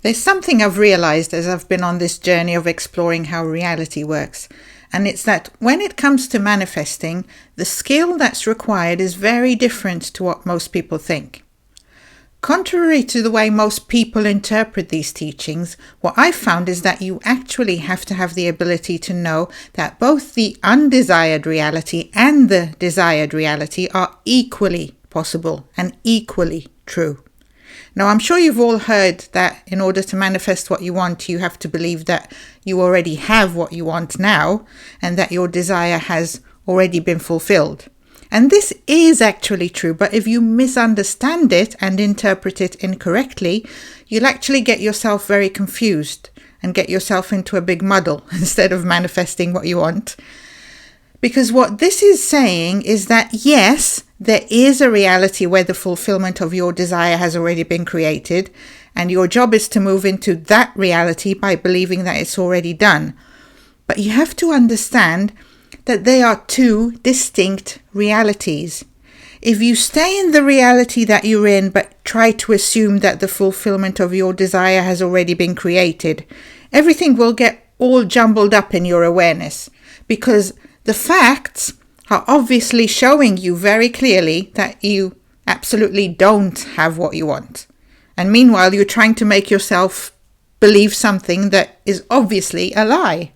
There's something I've realized as I've been on this journey of exploring how reality works. And it's that when it comes to manifesting, the skill that's required is very different to what most people think. Contrary to the way most people interpret these teachings, what I've found is that you actually have to have the ability to know that both the undesired reality and the desired reality are equally possible and equally true. Now, I'm sure you've all heard that in order to manifest what you want, you have to believe that you already have what you want now and that your desire has already been fulfilled. And this is actually true, but if you misunderstand it and interpret it incorrectly, you'll actually get yourself very confused and get yourself into a big muddle instead of manifesting what you want. Because what this is saying is that yes, there is a reality where the fulfillment of your desire has already been created, and your job is to move into that reality by believing that it's already done. But you have to understand that they are two distinct realities. If you stay in the reality that you're in but try to assume that the fulfillment of your desire has already been created, everything will get all jumbled up in your awareness, because the facts are obviously showing you very clearly that you absolutely don't have what you want. And meanwhile, you're trying to make yourself believe something that is obviously a lie.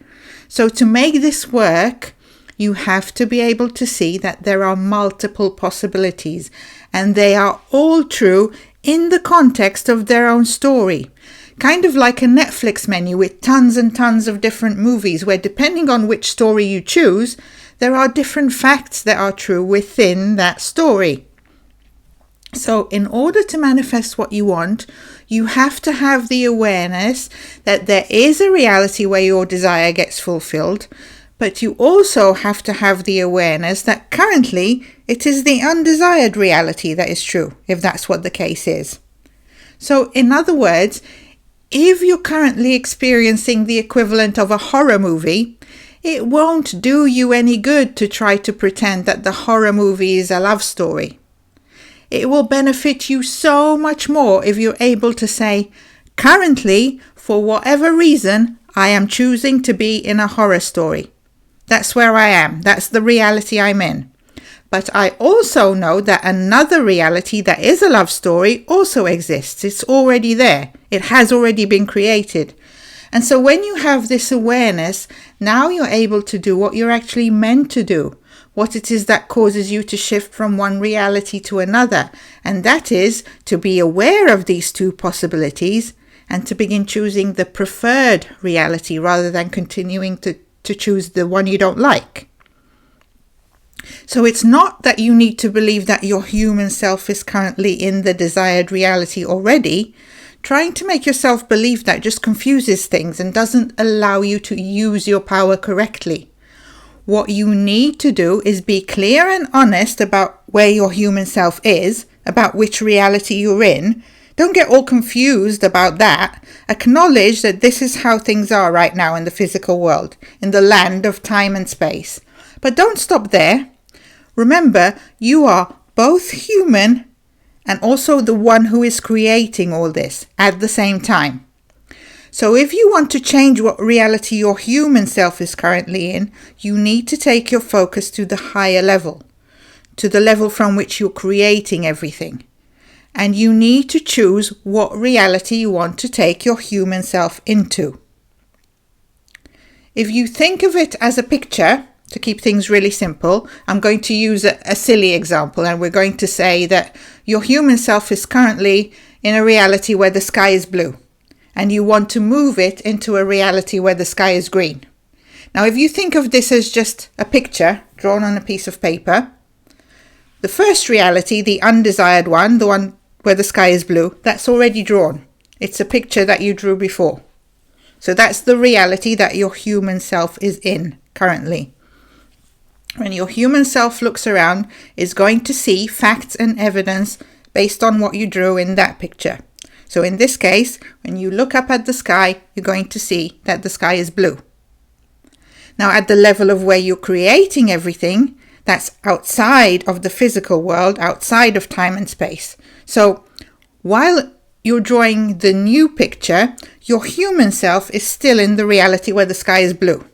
So to make this work, you have to be able to see that there are multiple possibilities, and they are all true in the context of their own story. Kind of like a Netflix menu with tons and tons of different movies, where depending on which story you choose, there are different facts that are true within that story. So in order to manifest what you want, you have to have the awareness that there is a reality where your desire gets fulfilled, but you also have to have the awareness that currently it is the undesired reality that is true, if that's what the case is. So in other words, if you're currently experiencing the equivalent of a horror movie, it won't do you any good to try to pretend that the horror movie is a love story. It will benefit you so much more if you're able to say, currently, for whatever reason, I am choosing to be in a horror story. That's where I am. That's the reality I'm in. But I also know that another reality that is a love story also exists. It's already there. It has already been created. And so when you have this awareness, now you're able to do what you're actually meant to do, what it is that causes you to shift from one reality to another. And that is to be aware of these two possibilities and to begin choosing the preferred reality rather than continuing to choose the one you don't like. So it's not that you need to believe that your human self is currently in the desired reality already. Trying to make yourself believe that just confuses things and doesn't allow you to use your power correctly. What you need to do is be clear and honest about where your human self is, about which reality you're in. Don't get all confused about that. Acknowledge that this is how things are right now in the physical world, in the land of time and space. But don't stop there. Remember, you are both human and also the one who is creating all this at the same time. So if you want to change what reality your human self is currently in, you need to take your focus to the higher level, to the level from which you're creating everything. And you need to choose what reality you want to take your human self into. If you think of it as a picture, to keep things really simple, I'm going to use a silly example, and we're going to say that your human self is currently in a reality where the sky is blue, and you want to move it into a reality where the sky is green. Now, if you think of this as just a picture drawn on a piece of paper, the first reality, the undesired one, the one where the sky is blue, that's already drawn. It's a picture that you drew before. So that's the reality that your human self is in currently. When your human self looks around, is going to see facts and evidence based on what you drew in that picture. So in this case, when you look up at the sky, you're going to see that the sky is blue. Now, at the level of where you're creating everything, that's outside of the physical world, outside of time and space. So while you're drawing the new picture, your human self is still in the reality where the sky is blue.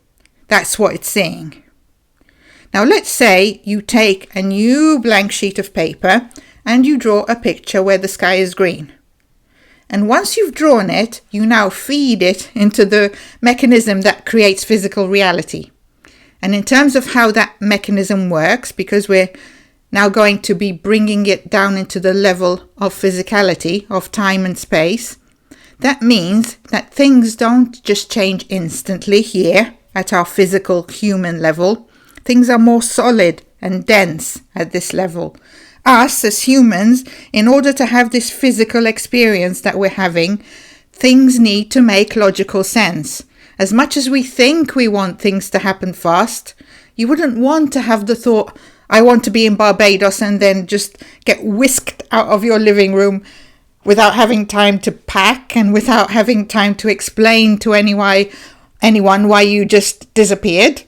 That's what it's seeing. Now let's say you take a new blank sheet of paper and you draw a picture where the sky is green. And once you've drawn it, you now feed it into the mechanism that creates physical reality. And in terms of how that mechanism works, because we're now going to be bringing it down into the level of physicality, of time and space, that means that things don't just change instantly here at our physical human level. Things are more solid and dense at this level. Us as humans, in order to have this physical experience that we're having, things need to make logical sense. As much as we think we want things to happen fast, you wouldn't want to have the thought, I want to be in Barbados, and then just get whisked out of your living room without having time to pack and without having time to explain to anyone why you just disappeared.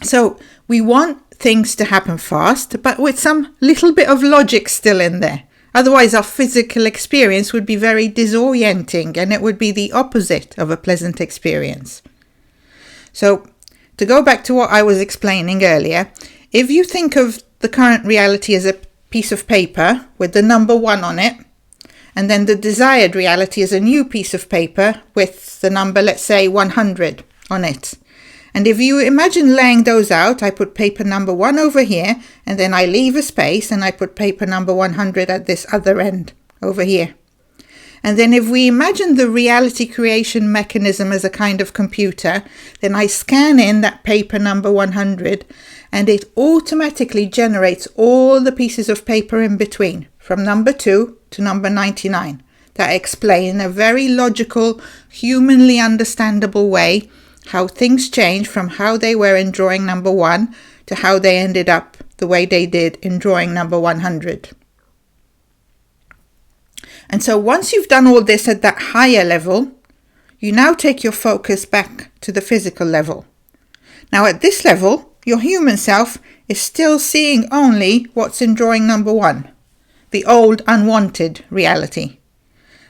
So we want things to happen fast, but with some little bit of logic still in there. Otherwise, our physical experience would be very disorienting and it would be the opposite of a pleasant experience. So, to go back to what I was explaining earlier, if you think of the current reality as a piece of paper with the number 1 on it, and then the desired reality is a new piece of paper with the number, let's say, 100 on it. And if you imagine laying those out, I put paper number 1 over here, and then I leave a space and I put paper number 100 at this other end over here. And then if we imagine the reality creation mechanism as a kind of computer, then I scan in that paper number 100 and it automatically generates all the pieces of paper in between, from number 2 to number 99, that explain in a very logical, humanly understandable way how things change from how they were in drawing number 1 to how they ended up the way they did in drawing number 100. And so once you've done all this at that higher level, you now take your focus back to the physical level. Now at this level, your human self is still seeing only what's in drawing number 1, the old unwanted reality.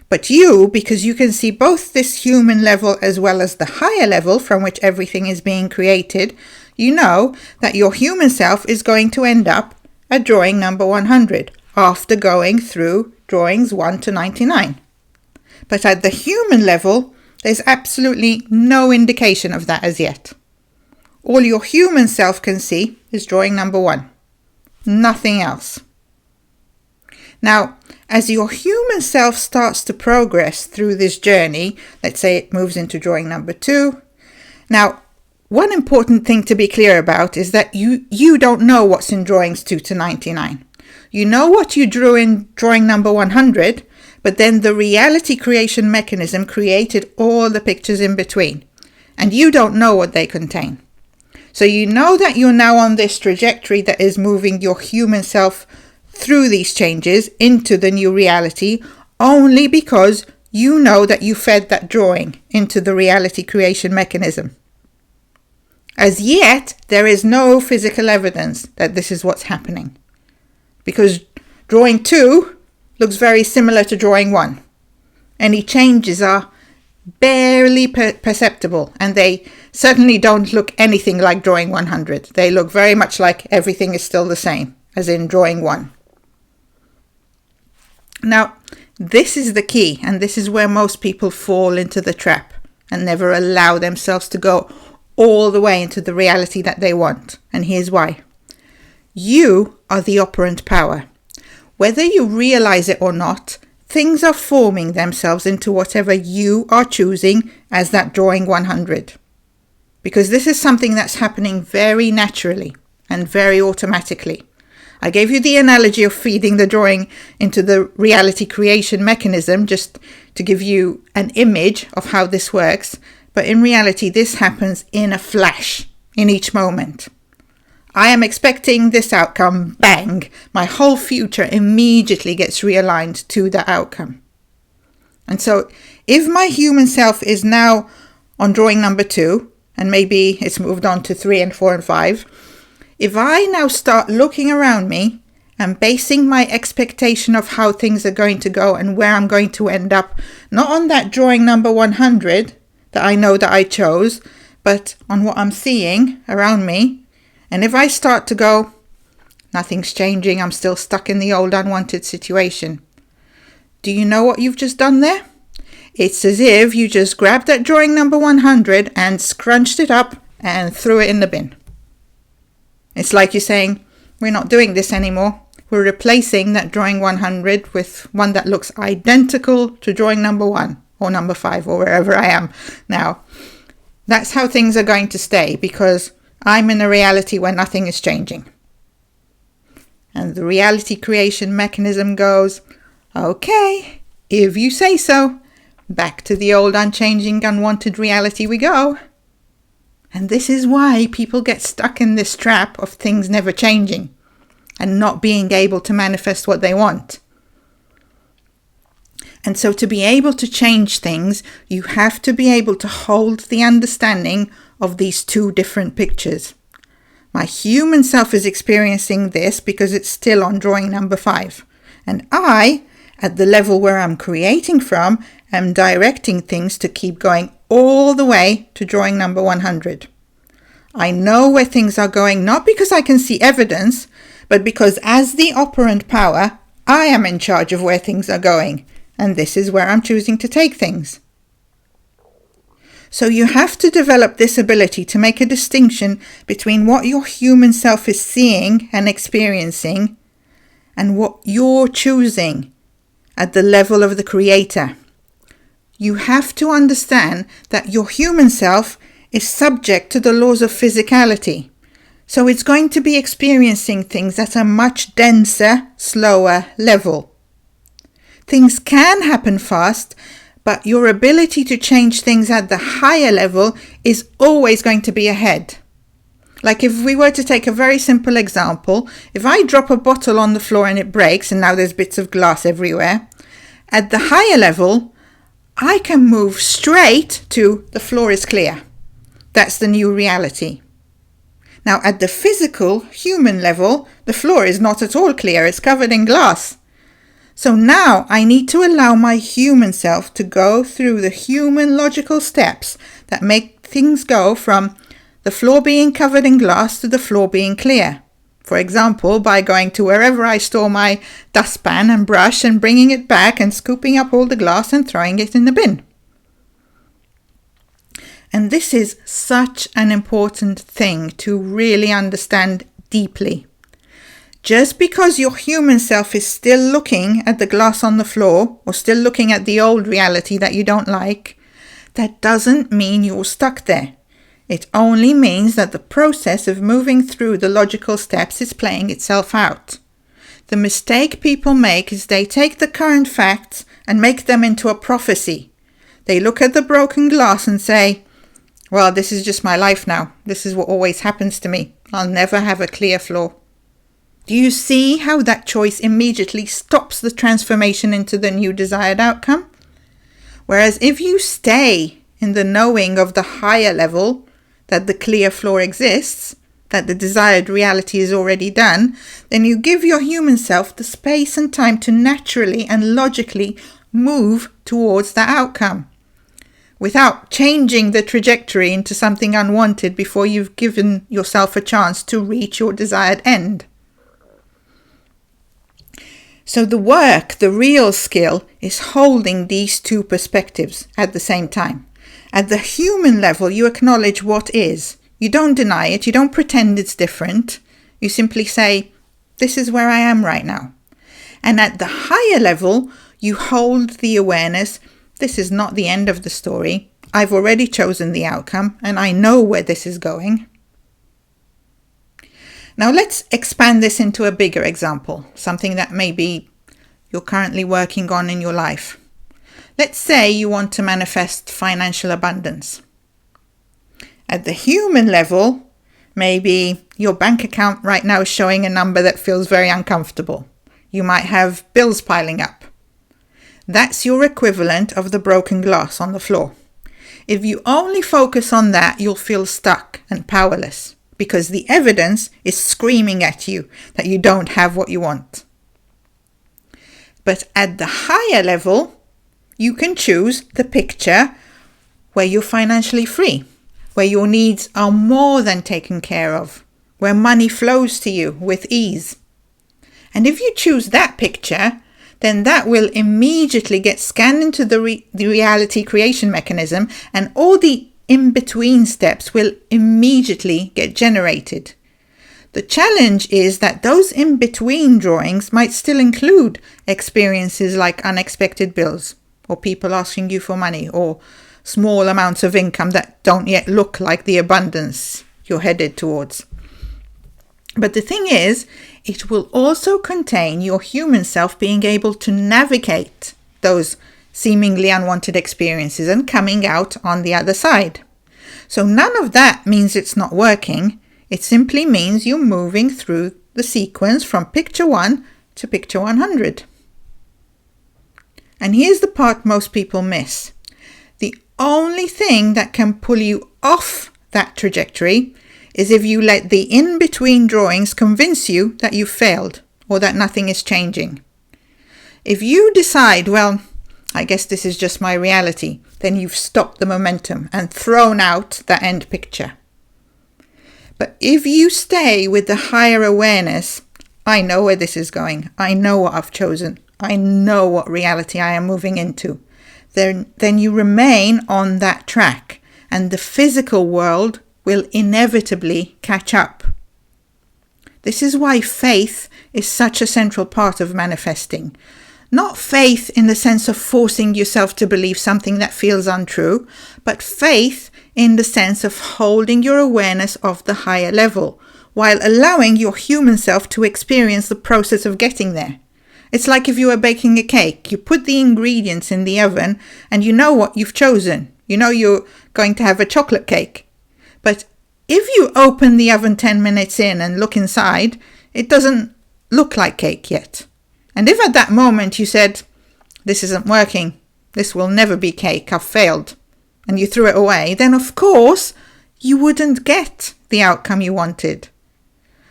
But you, because you can see both this human level as well as the higher level from which everything is being created, you know that your human self is going to end up at drawing number 100 after going through drawings 1 to 99. But at the human level, there's absolutely no indication of that as yet. All your human self can see is drawing number 1. Nothing else. Now, as your human self starts to progress through this journey, let's say it moves into drawing number 2. Now, one important thing to be clear about is that you don't know what's in drawings 2 to 99. You know what you drew in drawing number 100, but then the reality creation mechanism created all the pictures in between, and you don't know what they contain. So you know that you're now on this trajectory that is moving your human self through these changes into the new reality only because you know that you fed that drawing into the reality creation mechanism. As yet, there is no physical evidence that this is what's happening, because drawing 2 looks very similar to drawing 1. Any changes are barely perceptible, and they certainly don't look anything like drawing 100. They look very much like everything is still the same as in drawing 1. Now, this is the key, and this is where most people fall into the trap and never allow themselves to go all the way into the reality that they want. And here's why. You are the operant power. Whether you realize it or not, things are forming themselves into whatever you are choosing as that drawing 100. Because this is something that's happening very naturally and very automatically. I gave you the analogy of feeding the drawing into the reality creation mechanism just to give you an image of how this works. But in reality, this happens in a flash, in each moment. I am expecting this outcome, bang, my whole future immediately gets realigned to the outcome. And so if my human self is now on drawing number 2, and maybe it's moved on to 3 and 4 and 5, if I now start looking around me I'm basing my expectation of how things are going to go and where I'm going to end up, not on that drawing number 100 that I know that I chose, but on what I'm seeing around me. And if I start to go, nothing's changing, I'm still stuck in the old unwanted situation. Do you know what you've just done there? It's as if you just grabbed that drawing number 100 and scrunched it up and threw it in the bin. It's like you're saying, we're not doing this anymore. We're replacing that drawing 100 with one that looks identical to drawing number 1 or number 5 or wherever I am now. That's how things are going to stay, because I'm in a reality where nothing is changing. And the reality creation mechanism goes, okay, if you say so, back to the old unchanging, unwanted reality we go. And this is why people get stuck in this trap of things never changing and not being able to manifest what they want. And so to be able to change things, you have to be able to hold the understanding of these two different pictures. My human self is experiencing this because it's still on drawing number 5. And I, at the level where I'm creating from, am directing things to keep going all the way to drawing number 100. I know where things are going, not because I can see evidence, but because as the operant power, I am in charge of where things are going. And this is where I'm choosing to take things. So you have to develop this ability to make a distinction between what your human self is seeing and experiencing and what you're choosing at the level of the creator. You have to understand that your human self is subject to the laws of physicality. So it's going to be experiencing things at a much denser, slower level. Things can happen fast, but your ability to change things at the higher level is always going to be ahead. Like if we were to take a very simple example, if I drop a bottle on the floor and it breaks and now there's bits of glass everywhere, at the higher level, I can move straight to the floor is clear. That's the new reality. Now at the physical, human level, the floor is not at all clear, it's covered in glass. So now I need to allow my human self to go through the human logical steps that make things go from the floor being covered in glass to the floor being clear. For example, by going to wherever I store my dustpan and brush and bringing it back and scooping up all the glass and throwing it in the bin. And this is such an important thing to really understand deeply. Just because your human self is still looking at the glass on the floor or still looking at the old reality that you don't like, that doesn't mean you're stuck there. It only means that the process of moving through the logical steps is playing itself out. The mistake people make is they take the current facts and make them into a prophecy. They look at the broken glass and say, well, this is just my life now. This is what always happens to me. I'll never have a clear floor. Do you see how that choice immediately stops the transformation into the new desired outcome? Whereas if you stay in the knowing of the higher level, that the clear floor exists, that the desired reality is already done, then you give your human self the space and time to naturally and logically move towards that outcome, without changing the trajectory into something unwanted before you've given yourself a chance to reach your desired end. So the work, the real skill, is holding these two perspectives at the same time. At the human level, you acknowledge what is. You don't deny it. You don't pretend it's different. You simply say, this is where I am right now. And at the higher level, you hold the awareness, this is not the end of the story. I've already chosen the outcome and I know where this is going. Now let's expand this into a bigger example, something that maybe you're currently working on in your life. Let's say you want to manifest financial abundance. At the human level, maybe your bank account right now is showing a number that feels very uncomfortable. You might have bills piling up. That's your equivalent of the broken glass on the floor. If you only focus on that, you'll feel stuck and powerless, because the evidence is screaming at you that you don't have what you want. But at the higher level, you can choose the picture where you're financially free, where your needs are more than taken care of, where money flows to you with ease. And if you choose that picture, then that will immediately get scanned into the reality creation mechanism, and all the in-between steps will immediately get generated. The challenge is that those in-between drawings might still include experiences like unexpected bills, or people asking you for money, or small amounts of income that don't yet look like the abundance you're headed towards. But the thing is, it will also contain your human self being able to navigate those seemingly unwanted experiences and coming out on the other side. So none of that means it's not working. It simply means you're moving through the sequence from picture 1 to picture 100. And here's the part most people miss. The only thing that can pull you off that trajectory is if you let the in-between drawings convince you that you've failed or that nothing is changing. If you decide, well, I guess this is just my reality, then you've stopped the momentum and thrown out that end picture. But if you stay with the higher awareness, I know where this is going, I know what I've chosen, I know what reality I am moving into, then you remain on that track, and the physical world will inevitably catch up. This is why faith is such a central part of manifesting. Not faith in the sense of forcing yourself to believe something that feels untrue, but faith in the sense of holding your awareness of the higher level, while allowing your human self to experience the process of getting there. It's like if you were baking a cake. You put the ingredients in the oven and you know what you've chosen. You know you're going to have a chocolate cake. But if you open the oven 10 minutes in and look inside, it doesn't look like cake yet. And if at that moment you said, this isn't working, this will never be cake, I've failed, and you threw it away, then of course you wouldn't get the outcome you wanted.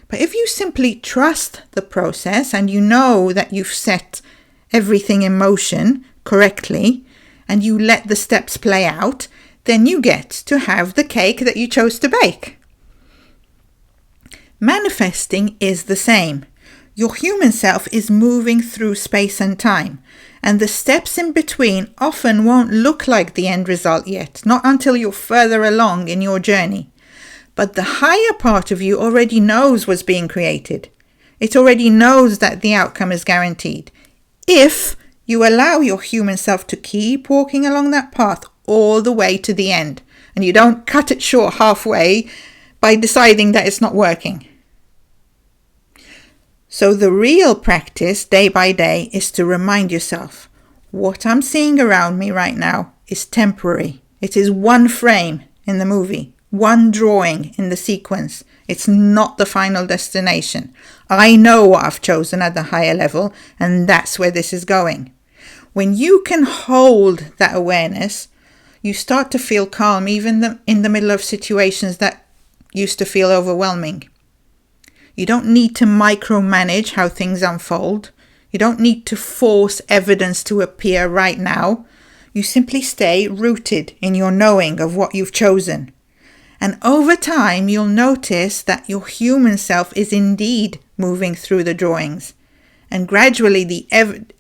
But if you simply trust the process and you know that you've set everything in motion correctly and you let the steps play out, then you get to have the cake that you chose to bake. Manifesting is the same. Your human self is moving through space and time, and the steps in between often won't look like the end result yet, not until you're further along in your journey. But the higher part of you already knows what's being created. It already knows that the outcome is guaranteed. If you allow your human self to keep walking along that path all the way to the end, and you don't cut it short halfway by deciding that it's not working. So the real practice day by day is to remind yourself, what I'm seeing around me right now is temporary. It is one frame in the movie, one drawing in the sequence. It's not the final destination. I know what I've chosen at the higher level, and that's where this is going. When you can hold that awareness, you start to feel calm even in the middle of situations that used to feel overwhelming. You don't need to micromanage how things unfold. You don't need to force evidence to appear right now. You simply stay rooted in your knowing of what you've chosen. And over time, you'll notice that your human self is indeed moving through the drawings. And gradually the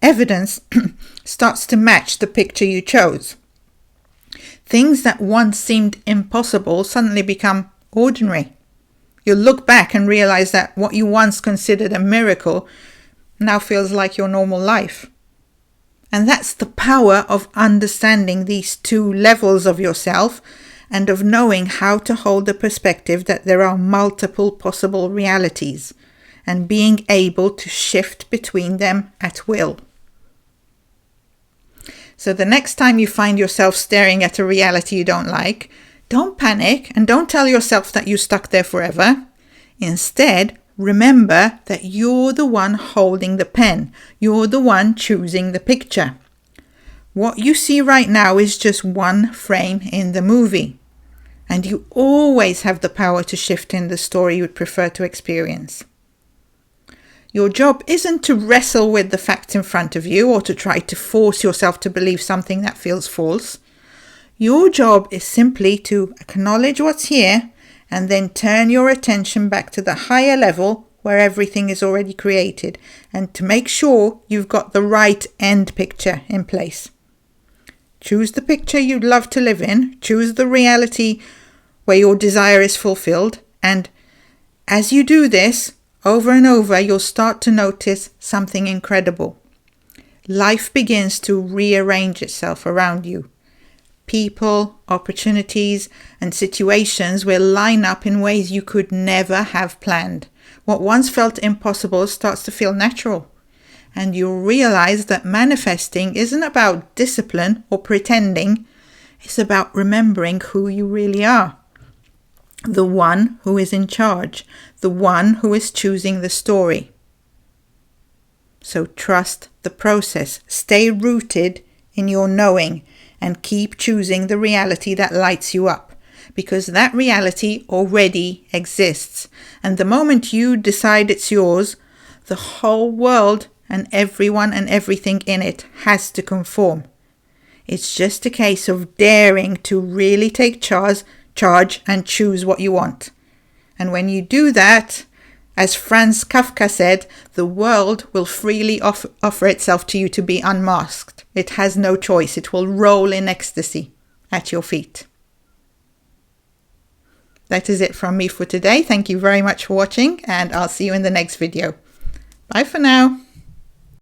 evidence starts to match the picture you chose. Things that once seemed impossible suddenly become ordinary. You'll look back and realize that what you once considered a miracle now feels like your normal life. And that's the power of understanding these two levels of yourself and of knowing how to hold the perspective that there are multiple possible realities and being able to shift between them at will. So the next time you find yourself staring at a reality you don't like, don't panic and don't tell yourself that you're stuck there forever. Instead, remember that you're the one holding the pen. You're the one choosing the picture. What you see right now is just one frame in the movie. and you always have the power to shift in the story you would prefer to experience. Your job isn't to wrestle with the facts in front of you or to try to force yourself to believe something that feels false. Your job is simply to acknowledge what's here and then turn your attention back to the higher level where everything is already created, and to make sure you've got the right end picture in place. Choose the picture you'd love to live in, choose the reality where your desire is fulfilled, and as you do this, over and over, you'll start to notice something incredible. Life begins to rearrange itself around you. People, opportunities, and situations will line up in ways you could never have planned. What once felt impossible starts to feel natural. And you'll realize that manifesting isn't about discipline or pretending. It's about remembering who you really are. The one who is in charge. The one who is choosing the story. So trust the process. Stay rooted in your knowing and keep choosing the reality that lights you up, because that reality already exists. And the moment you decide it's yours, the whole world and everyone and everything in it has to conform. It's just a case of daring to really take charge and choose what you want. And when you do that, as Franz Kafka said, the world will freely offer itself to you to be unmasked. It has no choice. It will roll in ecstasy at your feet. That is it from me for today. Thank you very much for watching, and I'll see you in the next video. Bye for now.